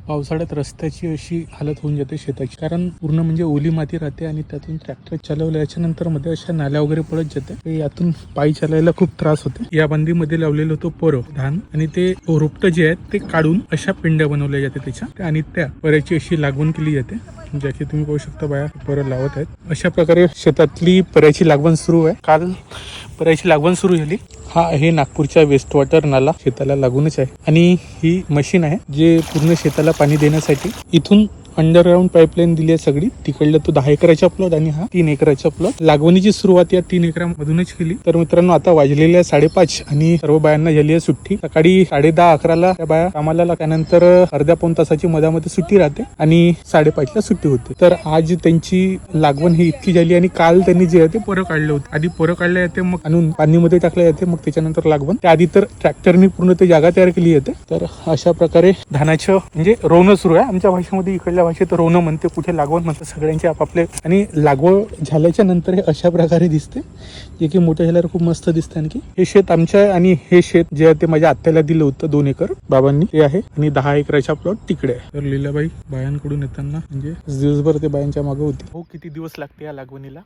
पावसाळ्यात रस्त्याची अशी हालत होऊन जाते शेताची, कारण पूर्ण म्हणजे ओली माती राहते आणि त्यातून ट्रॅक्टर चालवल्याच्या नंतर मध्ये अशा नाल्या वगैरे पडत जाते. यातून पायी चालायला खूप त्रास होते. या बंदीमध्ये लावलेलं होतं पर धान आणि ते रोपटं जे आहेत ते काढून अशा पिंड्या बनवल्या जाते त्याच्या, आणि त्या पराची अशी लागवण केली जाते. ज्याची तुम्ही पाहू शकता बाया पर लावत आहेत. अशा प्रकारे शेतातली पराची लागवण सुरू आहे. काल पराची लागवण सुरू झाली. हा आहे नागपूरच्या वेस्ट वॉटर नाला, शेताला लागूनच आहे. आणि ही मशीन आहे जे पूर्ण शेताला पाणी देण्यासाठी इथून अंडरग्राऊंड पाईपलाईन दिली आहे सगळी. तिकडलं तो 10 एकराचा प्लॉट आणि हा 3 एकराचा प्लॉट. लागवणीची सुरुवात या 3 एकरामधूनच केली. तर मित्रांनो, आता वाजलेल्या 5:30 आणि सर्व बायांना झाली आहे सुट्टी. सकाळी 10:30-11ला त्या बाया कामाला त्यानंतर अर्ध्या पाऊण तासाची मधामध्ये सुट्टी राहते आणि 5:30ला सुट्टी होते. तर आज त्यांची लागवण ही इतकी झाली आणि काल त्यांनी जे आहे ते पोरं काढले होते. आधी पोरं काढले जाते, मग आणून पाणीमध्ये टाकले जाते, मग त्याच्यानंतर लागवण. त्याआधी तर ट्रॅक्टरनी पूर्ण ते जागा तयार केली जाते. तर अशा प्रकारे धानाचं म्हणजे रोवणं सुरू आहे. आमच्या भाषेमध्ये इकडल्या भाषेत रोवणं म्हणते, कुठे लागवण म्हणते. सगळ्यांचे आपापले. आणि लागवड झाल्याच्या नंतर हे अशा प्रकारे दिसते, जे की मोठं झाल्यावर खूप मस्त दिसते. आणखी हे शेत आमचं आहे आणि हे शेत जे आहे ते माझ्या आत्याला दिलं होतं 2 एकर बाबांनी, ते आहे. आणि 10 एकराचा प्लॉट तिकडे आहे. तर लीलाबाई बायांकडून येताना म्हणजे दिवसभर ते बायांच्या मागे होती. हो, किती दिवस लागते या लागवणीला?